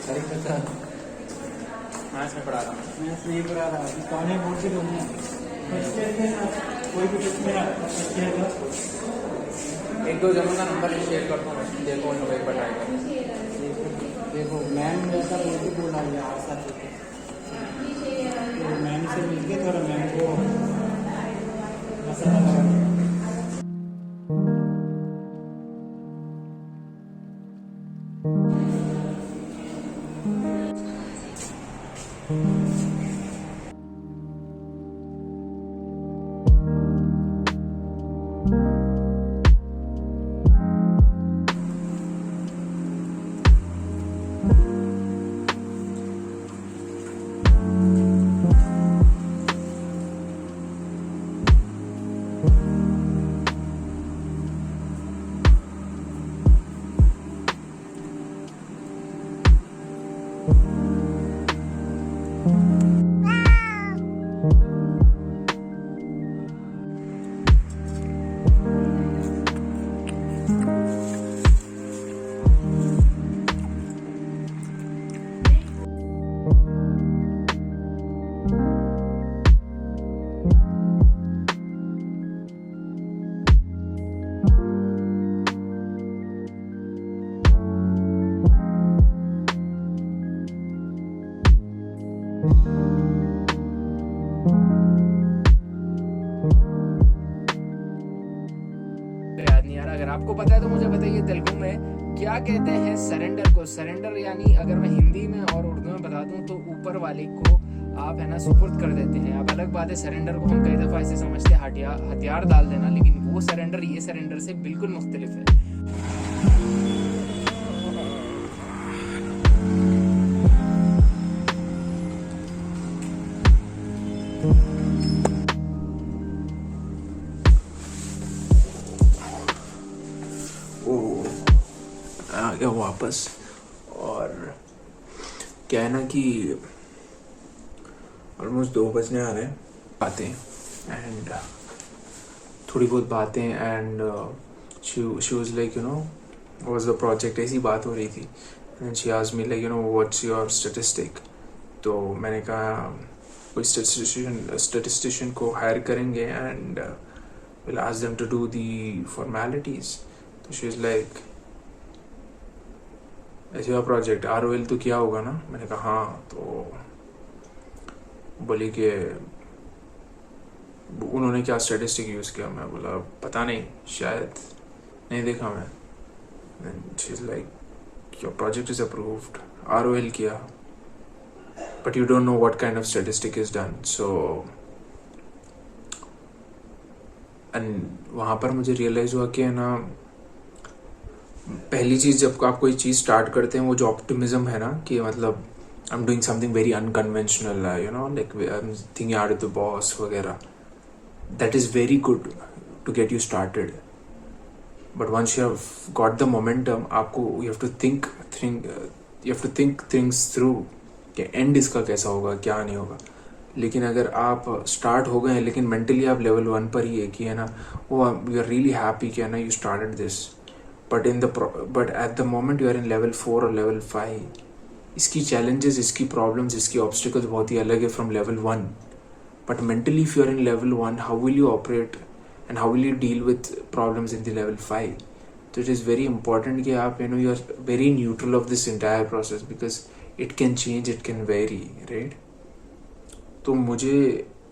Maths में पढ़ा रहा हूँ। मैथ्स नहीं पढ़ा रहा, कहानी बोल के तुमने कोई भी टेस्ट में एक दो जनों का नंबर शेयर करता हूँ, देखो उन लोग एक बार ट्राई करो। देखो मैम जैसा बोल के बोला यार सर, तो मैम से मिलके थोड़ा मैम को मसाला लगा। याद नहीं आ रहा। अगर आपको पता है तो मुझे बताइए तेलुगु में क्या कहते हैं सरेंडर को। सरेंडर यानी अगर मैं हिंदी में और उर्दू में बता दूं तो ऊपर वाले को आप है ना सुपुर्द कर देते हैं। अब अलग बात है, सरेंडर को हम कई दफ़ा ऐसे समझते हैं हथियार डाल देना, लेकिन वो सरेंडर ये सरेंडर से बिल्कुल मुख्तलिफ है। आ गया वापस। और क्या है ना कि ऑलमोस्ट 2 बजने आ रहे हैं, बातें एंड थोड़ी बहुत बातें and she was like you know was the project, ऐसी बात हो रही थी and she asked me like you know what's your statistic. तो मैंने कहा कोई स्टैटिस्टिशियन को हायर करेंगे and will ask them to do the formalities. तो शी इज़ लाइक ऐसे हुआ प्रोजेक्ट ROL तो किया होगा ना। मैंने कहा हाँ। तो बोली कि उन्होंने क्या स्टैटिस्टिक यूज़ किया। मैं बोला पता नहीं, शायद नहीं देखा मैं। She is like your project is approved, ROL किया, but you don't know what kind of statistic is done. So and वहाँ पर मुझे रियलाइज़ हुआ कि है ना, पहली चीज़ जब आप कोई चीज़ स्टार्ट करते हैं, वो जो ऑप्टिमिज्म है ना कि मतलब I am doing something very unconventional, you know like I am thinking out of the box वगैरह, that is very good to get you started. But once you have got the momentum, आपको you have to think things through कि and इसका कैसा होगा, क्या नहीं होगा। लेकिन अगर आप स्टार्ट हो गए हैं लेकिन मेंटली आप लेवल 1 पर ही है कि है ना, वो यू आर रियली हैप्पी कि है ना you started this, but at the moment you are in level 4 or level 5, इसकी challenges, इसकी problems, इसकी obstacles बहुत ही अलग है from level 1. But mentally if you are in level 1, how will you operate and how will you deal with problems in the level 5? So it is very important कि आप you are very neutral of this entire process because it can change, it can vary, right? तो मुझे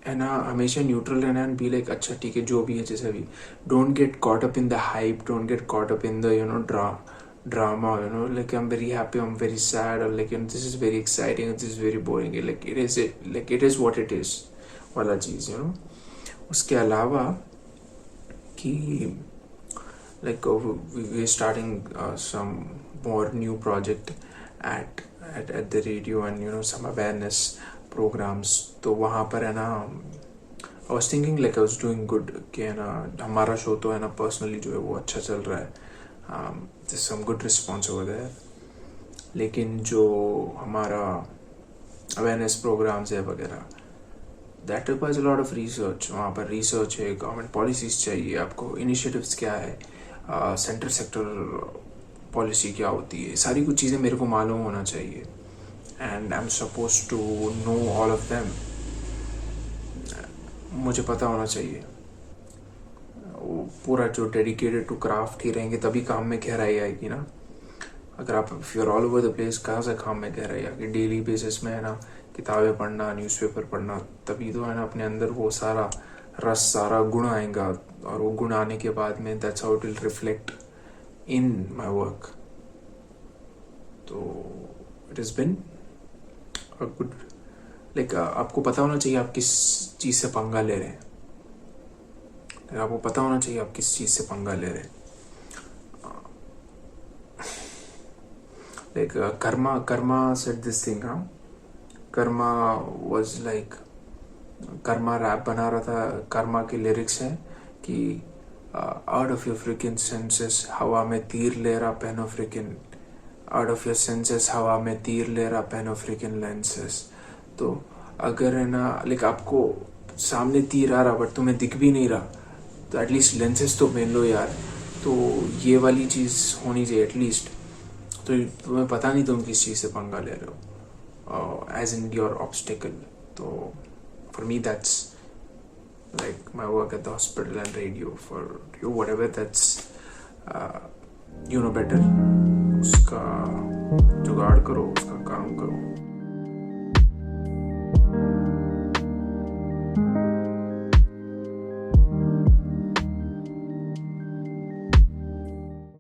है ना हमेशा neutral रहना and be like अच्छा ठीक है जो भी है जैसा भी। Don't get caught up in the hype, don't get caught up in the you know drama, you know like I am very happy, I am very sad, और like this is very exciting, this is very boring, like it is what it is वाला चीज़, you know. उसके अलावा कि like we starting some more new project at the radio and you know some awareness programmes. तो वहाँ पर है ना I was thinking like I was doing good कि है ना हमारा शो तो है ना पर्सनली जो है वो अच्छा चल रहा है, this some good response over there. लेकिन जो हमारा अवेयरनेस प्रोग्राम्स है वगैरह, that requires a lot of research. वहाँ पर रिसर्च है, गवर्नमेंट पॉलिसीज चाहिए, आपको इनिशिएटिव्स क्या है, सेंटर सेक्टर पॉलिसी क्या होती है, सारी कुछ चीज़ें मेरे को मालूम होना चाहिए। and I'm supposed to know all of them. मुझे पता होना चाहिए. वो पूरा जो डेडिकेटेड टू क्राफ्ट ही रहेंगे तभी काम में गहराई आएगी ना. अगर आप if you're all over the place, कहाँ से काम में गहराई आएगी? डेली बेसिस में है ना किताबें पढ़ना, न्यूज़पेपर पढ़ना, तभी तो है ना अपने अंदर वो सारा रस, सारा गुण आएगा. और वो गुण आने के बाद में that's how it will reflect in my work. तो it has been a good, like आपको पता होना चाहिए आप किस चीज़ से पंगा ले रहे हैं. आपको पता होना चाहिए आप किस चीज़ से पंगा ले रहे हैं. Like Karma said this thing, huh? Karma was like, Karma rap बना रहा था. Karma के लिरिक्स हैं कि out of your freaking senses हवा में तीर ले रहा पहनो freaking, out of your senses हवा में तीर ले रहा पहनो freaking lenses. तो अगर है ना लाइक आपको सामने तीर आ रहा बट तुम्हें दिख भी नहीं रहा तो एटलीस्ट लेंसेज तो पहन लो यार. तो ये वाली चीज़ होनी चाहिए एटलीस्ट. तो तुम्हें पता नहीं तुम किस चीज़ से पंगा ले रहे हो, एज इन योर ऑब्स्टिकल. तो for me that's like my work at the hospital and radio. For you what ever that's you know better. उसका जुगाड़ करो, उसका काम करो.